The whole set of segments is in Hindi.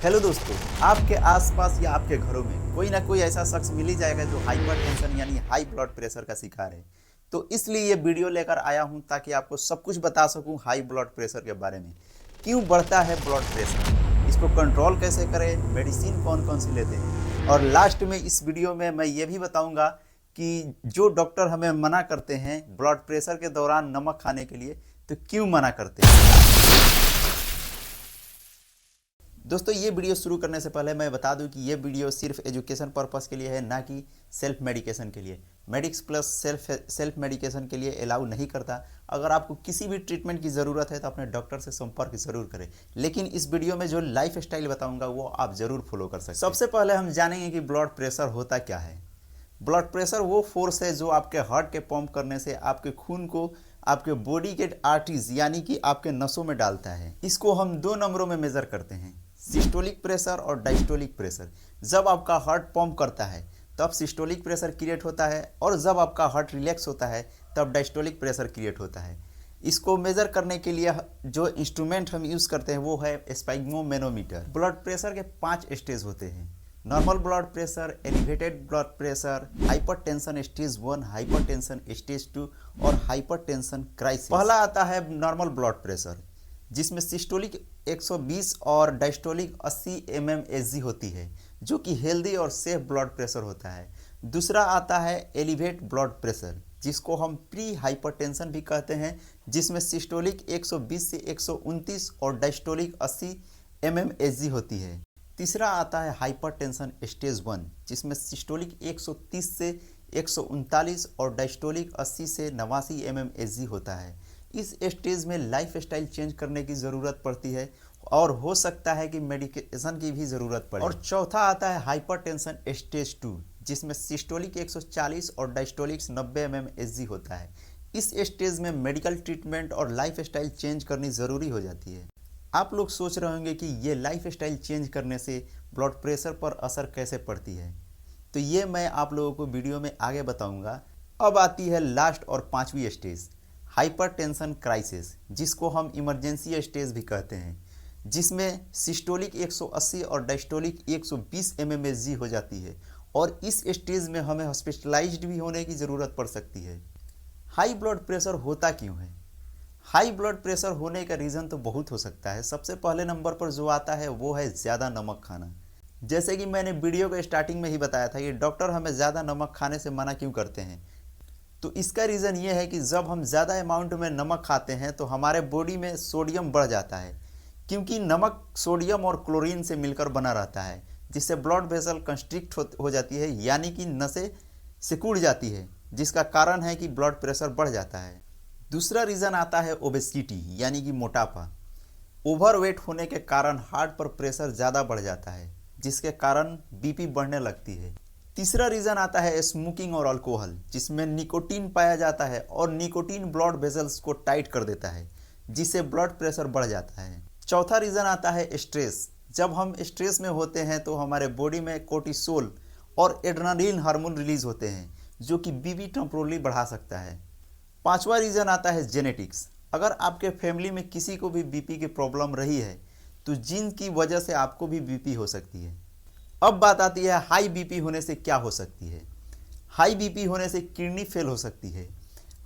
हेलो दोस्तों, आपके आसपास या आपके घरों में कोई ना कोई ऐसा शख्स मिल ही जाएगा जो हाइपरटेंशन यानी हाई ब्लड प्रेशर का शिकार है। तो इसलिए ये वीडियो लेकर आया हूं ताकि आपको सब कुछ बता सकूं हाई ब्लड प्रेशर के बारे में। क्यों बढ़ता है ब्लड प्रेशर, इसको कंट्रोल कैसे करें, मेडिसिन कौन कौन सी लेते हैं, और लास्ट में इस वीडियो में मैं ये भी बताऊँगा कि जो डॉक्टर हमें मना करते हैं ब्लड प्रेशर के दौरान नमक खाने के लिए, तो क्यों मना करते हैं। दोस्तों, ये वीडियो शुरू करने से पहले मैं बता दूं कि ये वीडियो सिर्फ एजुकेशन पर्पस के लिए है, ना कि सेल्फ मेडिकेशन के लिए। मेडिक्स प्लस सेल्फ मेडिकेशन के लिए अलाउ नहीं करता। अगर आपको किसी भी ट्रीटमेंट की ज़रूरत है तो अपने डॉक्टर से संपर्क ज़रूर करें, लेकिन इस वीडियो में जो लाइफ स्टाइल बताऊँगा वो आप ज़रूर फॉलो कर सकते हैं। सबसे पहले हम जानेंगे कि ब्लड प्रेशर होता क्या है। ब्लड प्रेशर वो फोर्स है जो आपके हार्ट के पंप करने से आपके खून को आपके बॉडी के आर्टरीज यानी कि आपके नसों में डालता है। इसको हम दो नंबरों में मेजर करते हैं, सिस्टोलिक प्रेशर और डायस्टोलिक प्रेशर। जब आपका हार्ट पंप करता है तब सिस्टोलिक प्रेशर क्रिएट होता है, और जब आपका हार्ट रिलैक्स होता है तब डायस्टोलिक प्रेशर क्रिएट होता है। इसको मेजर करने के लिए जो इंस्ट्रूमेंट हम यूज़ करते हैं वो है स्फिग्मोमेनोमीटर। ब्लड प्रेशर के 5 स्टेज होते हैं: normal blood pressure, elevated blood pressure, hypertension stage 1, hypertension stage 2 और हाइपरटेंशन क्राइसिस। पहला आता है नॉर्मल ब्लड प्रेशर, जिसमें सिस्टोलिक 120 और डायस्टोलिक 80 mmHg होती है, जो कि हेल्दी और सेफ ब्लड प्रेशर होता है। दूसरा आता है एलिवेट ब्लड प्रेशर, जिसको हम प्री हाइपरटेंशन भी कहते हैं, जिसमें सिस्टोलिक 120 से 129 और डायस्टोलिक 80 mmHg होती है। तीसरा आता है हाइपरटेंशन स्टेज 1, जिसमें सिस्टोलिक 130 से 139 और डायस्टोलिक 80 से 89 mmHg होता है। इस स्टेज में लाइफ स्टाइल चेंज करने की ज़रूरत पड़ती है और हो सकता है कि मेडिकेशन की भी ज़रूरत पड़े। और चौथा आता है हाइपरटेंशन स्टेज 2, जिसमें सिस्टोलिक 140 और डायस्टोलिक 90 mmHg होता है। इस स्टेज में मेडिकल ट्रीटमेंट और लाइफ स्टाइल चेंज करनी ज़रूरी हो जाती है। आप लोग सोच रहे होंगे कि ये लाइफ स्टाइल चेंज करने से ब्लड प्रेशर पर असर कैसे पड़ती है, तो ये मैं आप लोगों को वीडियो में आगे बताऊंगा। अब आती है लास्ट और 5वीं स्टेज, हाइपरटेंशन क्राइसिस, जिसको हम इमरजेंसी स्टेज भी कहते हैं, जिसमें सिस्टोलिक 180 और डायस्टोलिक 120 mmHg हो जाती है, और इस स्टेज में हमें हॉस्पिटलाइज्ड भी होने की ज़रूरत पड़ सकती है। हाई ब्लड प्रेशर होता क्यों है? हाई ब्लड प्रेशर होने का रीज़न तो बहुत हो सकता है। सबसे पहले नंबर पर जो आता है वो है ज़्यादा नमक खाना। जैसे कि मैंने वीडियो के स्टार्टिंग में ही बताया था कि डॉक्टर हमें ज़्यादा नमक खाने से मना क्यों करते हैं, तो इसका रीज़न ये है कि जब हम ज़्यादा अमाउंट में नमक खाते हैं तो हमारे बॉडी में सोडियम बढ़ जाता है, क्योंकि नमक सोडियम और क्लोरीन से मिलकर बना रहता है, जिससे ब्लड वेसल कंस्ट्रिक्ट हो जाती है, यानी कि नसें सिकुड़ जाती है, जिसका कारण है कि ब्लड प्रेशर बढ़ जाता है। दूसरा रीज़न आता है ओबेसिटी यानी कि मोटापा। ओवरवेट होने के कारण हार्ट पर प्रेशर ज़्यादा बढ़ जाता है, जिसके कारण बीपी बढ़ने लगती है। तीसरा रीज़न आता है स्मोकिंग और अल्कोहल, जिसमें निकोटीन पाया जाता है, और निकोटीन ब्लड वेसल्स को टाइट कर देता है, जिससे ब्लड प्रेशर बढ़ जाता है। चौथा रीज़न आता है स्ट्रेस। जब हम स्ट्रेस में होते हैं तो हमारे बॉडी में कोर्टिसोल और एड्रेनालिन हार्मोन रिलीज होते हैं, जो कि बीपी टेम्पोरली बढ़ा सकता है। पांचवा रीज़न आता है जेनेटिक्स। अगर आपके फैमिली में किसी को भी बीपी की प्रॉब्लम रही है तो जीन की वजह से आपको भी बीपी हो सकती है। अब बात आती है हाई बीपी होने से क्या हो सकती है। हाई बीपी होने से किडनी फेल हो सकती है।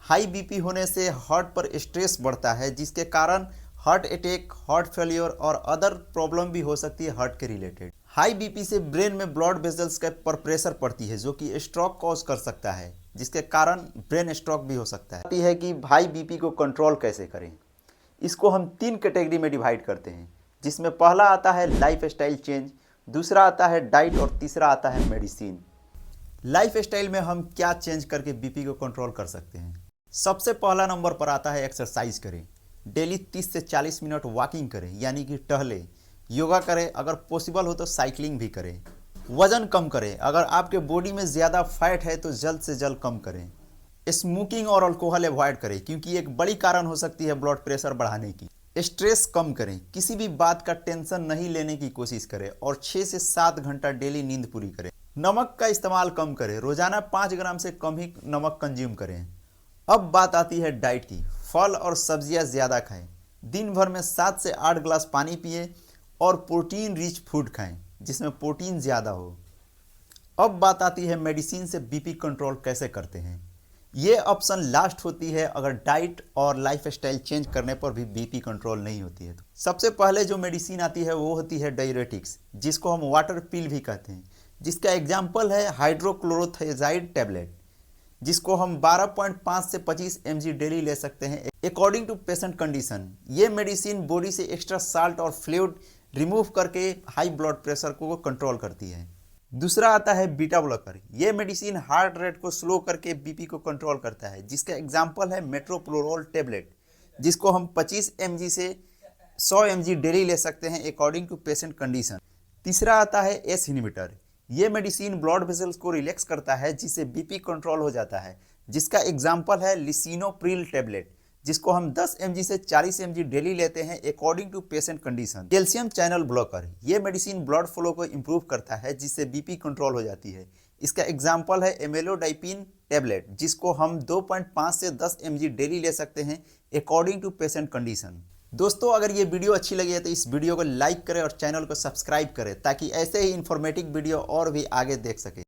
हाई बीपी होने से हार्ट पर स्ट्रेस बढ़ता है, जिसके कारण हार्ट अटैक, हार्ट फेलियर और अदर प्रॉब्लम भी हो सकती है हार्ट के रिलेटेड। हाई बीपी से ब्रेन में ब्लड वेसल्स के पर प्रेशर पड़ती है, जो कि स्ट्रोक कॉज कर सकता है, जिसके कारण ब्रेन स्ट्रोक भी हो सकता है कि हाई बीपी को कंट्रोल कैसे करें। इसको हम 3 कैटेगरी में डिवाइड करते हैं, जिसमें पहला आता है लाइफ स्टाइल चेंज, दूसरा आता है डाइट और तीसरा आता है मेडिसिन। लाइफ स्टाइल में हम क्या चेंज करके बीपी को कंट्रोल कर सकते हैं। सबसे पहला नंबर पर आता है एक्सरसाइज करें। डेली 30 से 40 मिनट वॉकिंग करें, यानी कि टहलें, योगा करें, अगर पॉसिबल हो तो साइकिलिंग भी करें। वज़न कम करें, अगर आपके बॉडी में ज़्यादा फैट है तो जल्द से जल्द कम करें। स्मोकिंग और अल्कोहल अवॉइड करें, क्योंकि एक बड़ी कारण हो सकती है ब्लड प्रेशर बढ़ाने की। स्ट्रेस कम करें, किसी भी बात का टेंशन नहीं लेने की कोशिश करें, और 6 से 7 घंटा डेली नींद पूरी करें। नमक का इस्तेमाल कम करें, रोज़ाना 5 ग्राम से कम ही नमक कंज्यूम करें। अब बात आती है डाइट की। फल और सब्जियां ज़्यादा खाएं, दिन भर में 7 से 8 गिलास पानी पिए, और प्रोटीन रिच फूड खाएं जिसमें प्रोटीन ज़्यादा हो। अब बात आती है मेडिसिन से बीपी कंट्रोल कैसे करते हैं। ये ऑप्शन लास्ट होती है अगर डाइट और लाइफस्टाइल चेंज करने पर भी बीपी कंट्रोल नहीं होती है। तो सबसे पहले जो मेडिसिन आती है वो होती है डायरेटिक्स, जिसको हम वाटर पिल भी कहते हैं, जिसका एग्जाम्पल है हाइड्रोक्लोरोथियाजाइड टैबलेट, जिसको हम 12.5 से 25 mg डेली ले सकते हैं अकॉर्डिंग टू पेशेंट कंडीशन। ये मेडिसिन बॉडी से एक्स्ट्रा साल्ट और फ्लूइड रिमूव करके हाई ब्लड प्रेशर को कंट्रोल करती है। दूसरा आता है बीटा ब्लॉकर। ये मेडिसिन हार्ट रेट को स्लो करके बीपी को कंट्रोल करता है, जिसका एग्जाम्पल है मेट्रोप्रोलोल टैबलेट, जिसको हम 25 mg से 100 mg डेली ले सकते हैं अकॉर्डिंग टू पेशेंट कंडीशन। तीसरा आता है एस इनहिबिटर। ये मेडिसिन ब्लड वेसल्स को रिलैक्स करता है जिससे बीपी कंट्रोल हो जाता है, जिसका एग्जाम्पल है लिसिनोप्रिल टैबलेट, जिसको हम 10 mg से 40 mg डेली लेते हैं according to patient condition. Calcium channel blocker. ये मेडिसिन ब्लड फ्लो को इंप्रूव करता है जिससे बीपी कंट्रोल हो जाती है। इसका एग्जाम्पल है एमेलोडाइपिन टैबलेट, जिसको हम 2.5 से 10 mg डेली ले सकते हैं अकॉर्डिंग टू पेशेंट कंडीशन। दोस्तों, अगर ये वीडियो अच्छी लगी है तो इस वीडियो को लाइक करें और चैनल को सब्सक्राइब करें ताकि ऐसे ही इंफॉर्मेटिव वीडियो और भी आगे देख सकें।